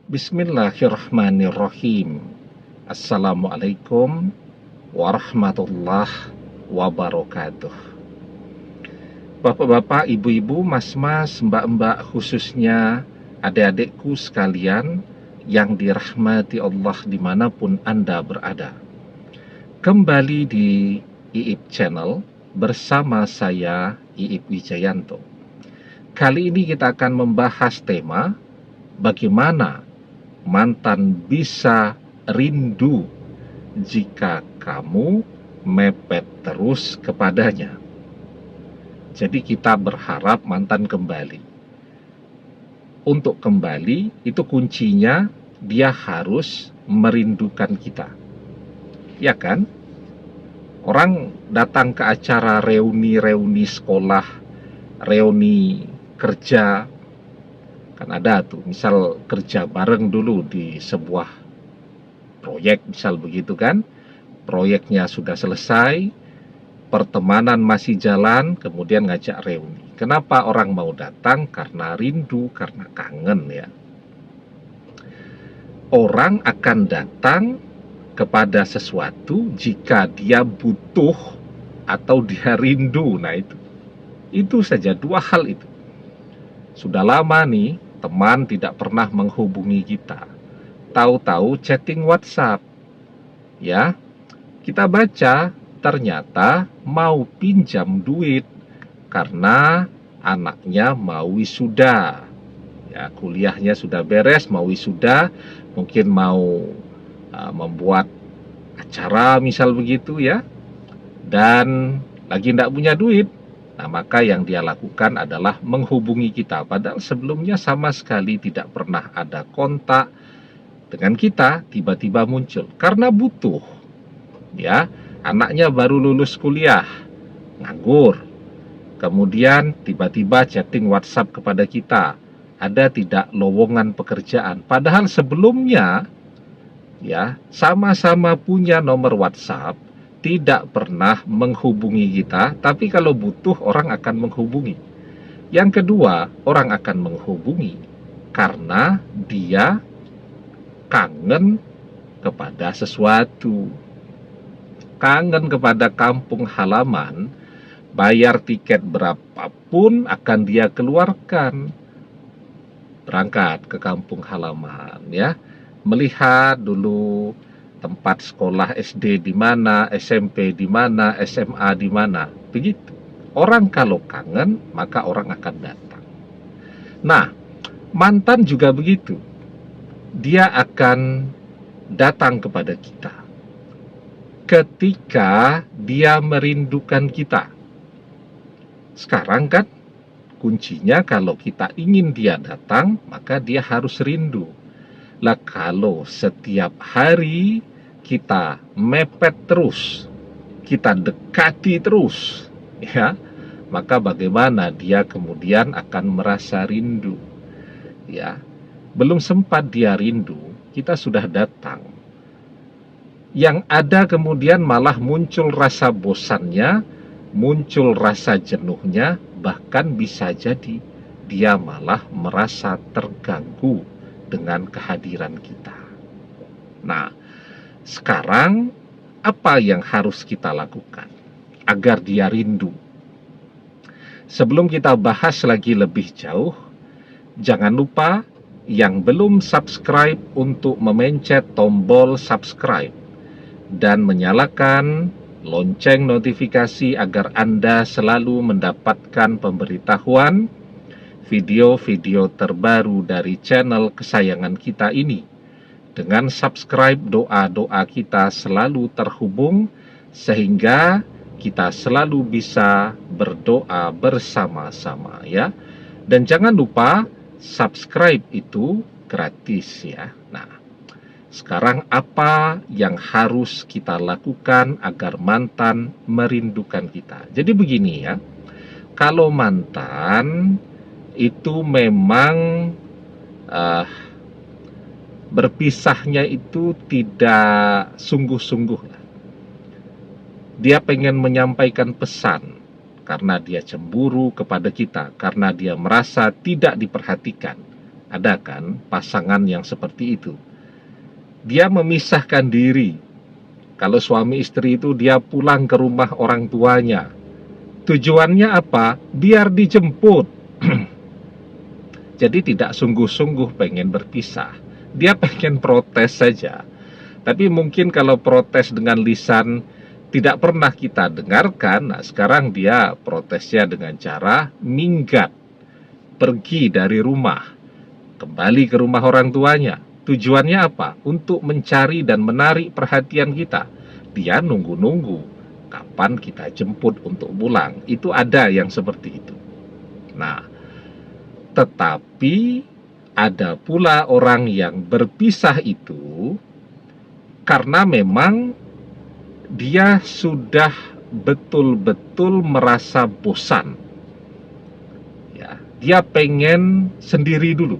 Bismillahirrahmanirrahim. Assalamualaikum warahmatullahi wabarakatuh. Bapak-bapak, ibu-ibu, mas-mas, mbak-mbak, khususnya adik-adikku sekalian yang dirahmati Allah dimanapun Anda berada. Kembali di Iip Channel bersama saya, Iip Wijayanto. Kali ini kita akan membahas tema bagaimana mantan bisa rindu jika kamu mepet terus kepadanya. Jadi kita berharap mantan kembali. Untuk kembali itu kuncinya dia harus merindukan kita. Ya kan? Orang datang ke acara reuni sekolah, reuni kerja, kan ada tuh, misal kerja bareng dulu di sebuah proyek, misal begitu kan, proyeknya sudah selesai, pertemanan masih jalan, kemudian ngajak reuni. Kenapa orang mau datang? Karena rindu, karena kangen ya. Orang akan datang kepada sesuatu jika dia butuh atau dia rindu. Nah itu saja, dua hal itu. Sudah lama nih teman tidak pernah menghubungi kita, tahu-tahu chatting WhatsApp. Ya, kita baca ternyata mau pinjam duit karena anaknya mau wisuda. Ya, kuliahnya sudah beres, mau wisuda, mungkin mau membuat acara misal begitu ya, dan lagi tidak punya duit. Nah, maka yang dia lakukan adalah menghubungi kita, padahal sebelumnya sama sekali tidak pernah ada kontak dengan kita, tiba-tiba muncul karena butuh. Ya, anaknya baru lulus kuliah, nganggur. Kemudian tiba-tiba chatting WhatsApp kepada kita, ada tidak lowongan pekerjaan, padahal sebelumnya ya sama-sama punya nomor WhatsApp, tidak pernah menghubungi kita, tapi kalau butuh orang akan menghubungi. Yang kedua, orang akan menghubungi karena dia kangen kepada sesuatu, kangen kepada kampung halaman, bayar tiket berapapun akan dia keluarkan, berangkat ke kampung halaman ya, melihat dulu tempat sekolah SD di mana, SMP di mana, SMA di mana. Begitu. Orang kalau kangen, maka orang akan datang. Nah, mantan juga begitu. Dia akan datang kepada kita ketika dia merindukan kita. Sekarang kan kuncinya kalau kita ingin dia datang, maka dia harus rindu. Lah kalau setiap hari kita mepet terus, kita dekati terus, ya, maka bagaimana dia kemudian akan merasa rindu? Ya, belum sempat dia rindu, kita sudah datang. Yang ada kemudian malah muncul rasa bosannya, muncul rasa jenuhnya, bahkan bisa jadi dia malah merasa terganggu dengan kehadiran kita. Nah, sekarang apa yang harus kita lakukan agar dia rindu? Sebelum kita bahas lagi lebih jauh, jangan lupa yang belum subscribe untuk memencet tombol subscribe dan menyalakan lonceng notifikasi agar Anda selalu mendapatkan pemberitahuan video-video terbaru dari channel kesayangan kita ini. Dengan subscribe, doa-doa kita selalu terhubung sehingga kita selalu bisa berdoa bersama-sama ya. Dan jangan lupa subscribe itu gratis ya. Nah, sekarang apa yang harus kita lakukan agar mantan merindukan kita? Jadi begini ya. Kalau mantan itu memang berpisahnya itu tidak sungguh-sungguh. Dia pengen menyampaikan pesan karena dia cemburu kepada kita, karena dia merasa tidak diperhatikan. Ada kan pasangan yang seperti itu. Dia memisahkan diri. Kalau suami istri itu dia pulang ke rumah orang tuanya. Tujuannya apa? Biar dijemput. Jadi tidak sungguh-sungguh pengen berpisah. Dia pengen protes saja. Tapi mungkin kalau protes dengan lisan tidak pernah kita dengarkan, nah sekarang dia protesnya dengan cara minggat, pergi dari rumah, kembali ke rumah orang tuanya. Tujuannya apa? Untuk mencari dan menarik perhatian kita. Dia nunggu-nunggu kapan kita jemput untuk pulang. Itu ada yang seperti itu. Nah, tetapi ada pula orang yang berpisah itu karena memang dia sudah betul-betul merasa bosan. Ya, dia pengen sendiri dulu.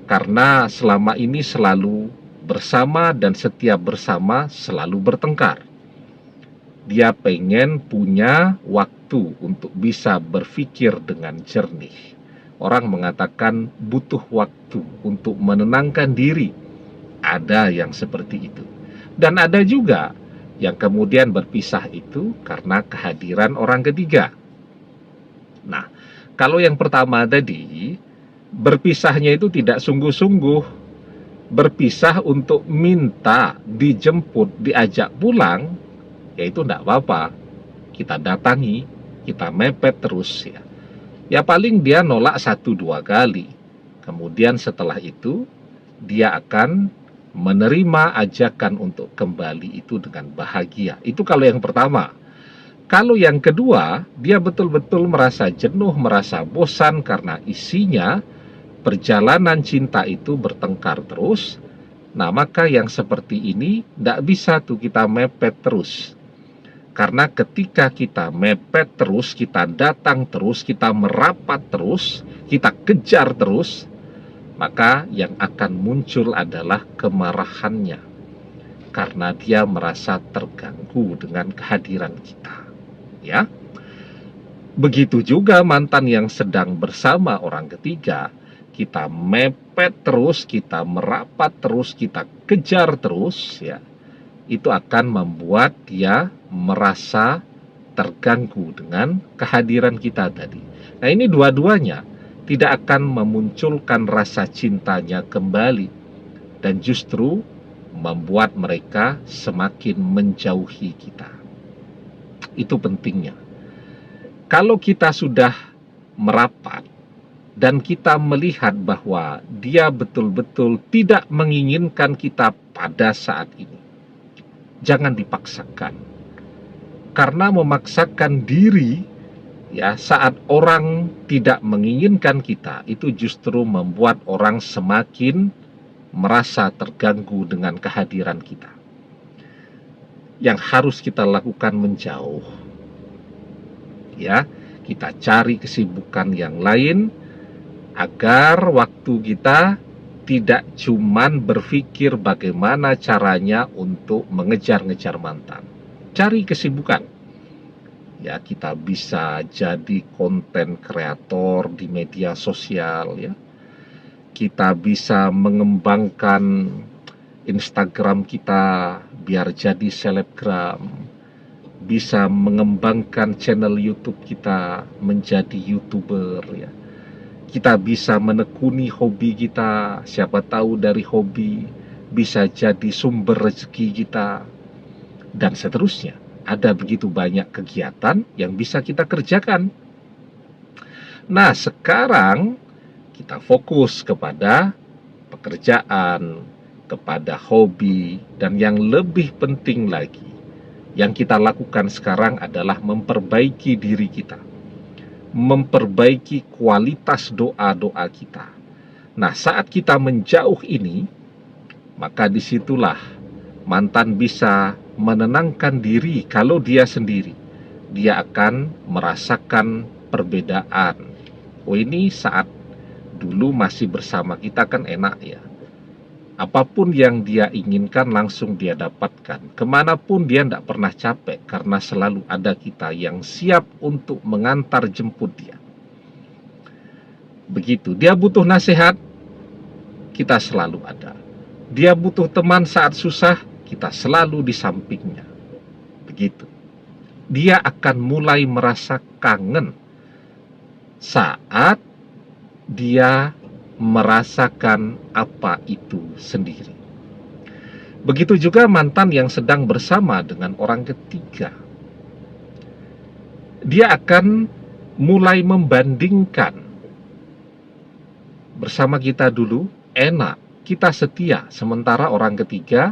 Karena selama ini selalu bersama dan setiap bersama selalu bertengkar. Dia pengen punya waktu untuk bisa berpikir dengan jernih. Orang mengatakan butuh waktu untuk menenangkan diri. Ada yang seperti itu. Dan ada juga yang kemudian berpisah itu karena kehadiran orang ketiga. Nah, kalau yang pertama tadi, berpisahnya itu tidak sungguh-sungguh, berpisah untuk minta dijemput, diajak pulang, ya itu tidak apa-apa. Kita datangi, kita mepet terus ya. Ya paling dia nolak 1-2 kali. Kemudian setelah itu, dia akan menerima ajakan untuk kembali itu dengan bahagia. Itu kalau yang pertama. Kalau yang kedua, dia betul-betul merasa jenuh, merasa bosan karena isinya perjalanan cinta itu bertengkar terus. Nah, maka yang seperti ini tidak bisa tuh kita mepet terus. Karena ketika kita mepet terus, kita datang terus, kita merapat terus, kita kejar terus, maka yang akan muncul adalah kemarahannya. Karena dia merasa terganggu dengan kehadiran kita. Ya. Begitu juga mantan yang sedang bersama orang ketiga, kita mepet terus, kita merapat terus, kita kejar terus ya. Itu akan membuat dia merasa terganggu dengan kehadiran kita tadi. Nah, ini dua-duanya tidak akan memunculkan rasa cintanya kembali dan justru membuat mereka semakin menjauhi kita. Itu pentingnya. Kalau kita sudah merapat dan kita melihat bahwa dia betul-betul tidak menginginkan kita pada saat ini, jangan dipaksakan. Karena memaksakan diri ya saat orang tidak menginginkan kita itu justru membuat orang semakin merasa terganggu dengan kehadiran kita. Yang harus kita lakukan menjauh. Ya, kita cari kesibukan yang lain agar waktu kita tidak cuman berpikir bagaimana caranya untuk mengejar-ngejar mantan. Cari kesibukan. Ya, kita bisa jadi konten kreator di media sosial ya. Kita bisa mengembangkan Instagram kita biar jadi selebgram. Bisa mengembangkan channel YouTube kita menjadi YouTuber ya. Kita bisa menekuni hobi kita, siapa tahu dari hobi bisa jadi sumber rezeki kita dan seterusnya. Ada begitu banyak kegiatan yang bisa kita kerjakan. Nah, sekarang kita fokus kepada pekerjaan, kepada hobi, dan yang lebih penting lagi yang kita lakukan sekarang adalah memperbaiki diri kita, memperbaiki kualitas doa-doa kita. Nah, saat kita menjauh ini, maka disitulah mantan bisa menenangkan diri kalau dia sendiri. Dia akan merasakan perbedaan. Oh, ini saat dulu masih bersama kita kan enak ya. Apapun yang dia inginkan langsung dia dapatkan. Kemanapun dia tidak pernah capek karena selalu ada kita yang siap untuk mengantar jemput dia. Begitu, dia butuh nasihat, kita selalu ada. Dia butuh teman saat susah, kita selalu di sampingnya. Begitu. Dia akan mulai merasa kangen saat dia merasakan apa itu sendiri. Begitu juga mantan yang sedang bersama dengan orang ketiga. Dia akan mulai membandingkan. Bersama kita dulu enak, kita setia, sementara orang ketiga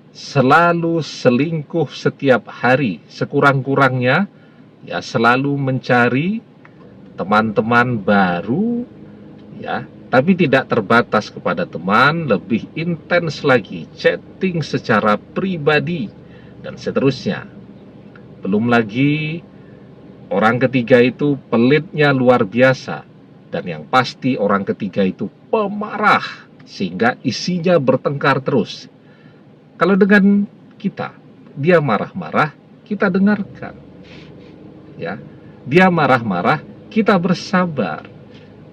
selalu selingkuh setiap hari, sekurang-kurangnya ya selalu mencari teman-teman baru, ya, tapi tidak terbatas kepada teman, lebih intens lagi chatting secara pribadi dan seterusnya. Belum lagi orang ketiga itu pelitnya luar biasa, dan yang pasti orang ketiga itu pemarah sehingga isinya bertengkar terus. Kalau dengan kita, dia marah-marah, kita dengarkan. Ya, dia marah-marah, kita bersabar.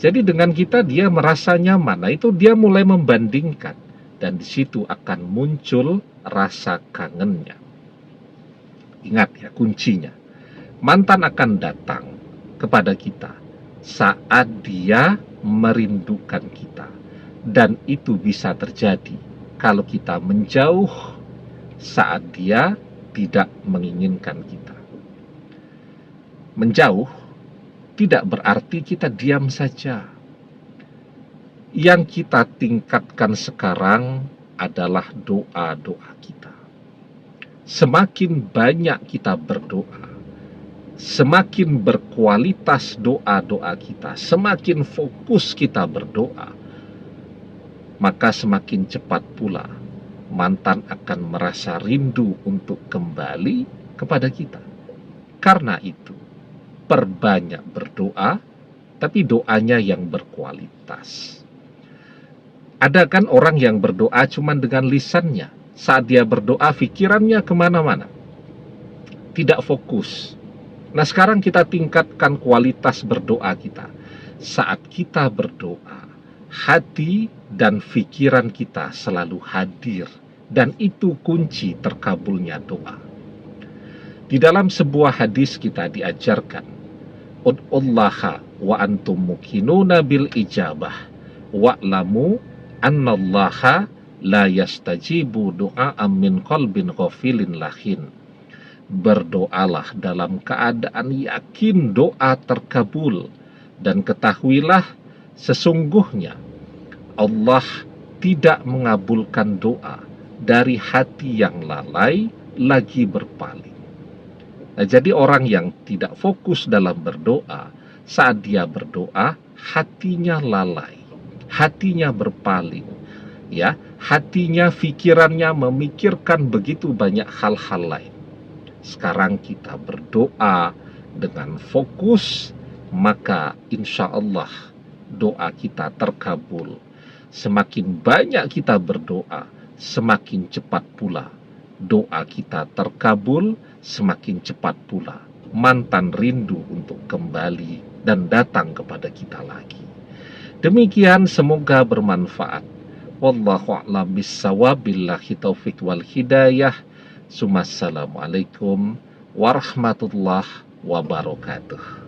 Jadi dengan kita dia merasa nyaman. Nah, itu dia mulai membandingkan, dan di situ akan muncul rasa kangennya. Ingat ya kuncinya. Mantan akan datang kepada kita saat dia merindukan kita, dan itu bisa terjadi kalau kita menjauh saat dia tidak menginginkan kita. Menjauh tidak berarti kita diam saja. Yang kita tingkatkan sekarang adalah doa-doa kita. Semakin banyak kita berdoa, semakin berkualitas doa-doa kita, semakin fokus kita berdoa, maka semakin cepat pula mantan akan merasa rindu untuk kembali kepada kita. Karena itu, perbanyak berdoa, tapi doanya yang berkualitas. Ada kan orang yang berdoa cuma dengan lisannya. Saat dia berdoa, pikirannya kemana-mana. Tidak fokus. Nah, sekarang kita tingkatkan kualitas berdoa kita. Saat kita berdoa, hati dan pikiran kita selalu hadir, dan itu kunci terkabulnya doa. Di dalam sebuah hadis kita diajarkan, ud'ullaha wa antum muqinuna bil ijabah wa'lamu annallaha la yastajibu du'a'am min qalbin ghafilin lahin. Berdoalah dalam keadaan yakin doa terkabul, dan ketahuilah sesungguhnya Allah tidak mengabulkan doa dari hati yang lalai lagi berpaling. Nah, jadi orang yang tidak fokus dalam berdoa, saat dia berdoa, hatinya lalai, hatinya berpaling, ya, hatinya, pikirannya memikirkan begitu banyak hal-hal lain. Sekarang kita berdoa dengan fokus, maka insya Allah doa kita terkabul. Semakin banyak kita berdoa, semakin cepat pula doa kita terkabul, semakin cepat pula mantan rindu untuk kembali dan datang kepada kita lagi. Demikian, semoga bermanfaat. Wallahu a'lam bissawab, billahi taufik wal hidayah. Assalamualaikum warahmatullahi wabarakatuh.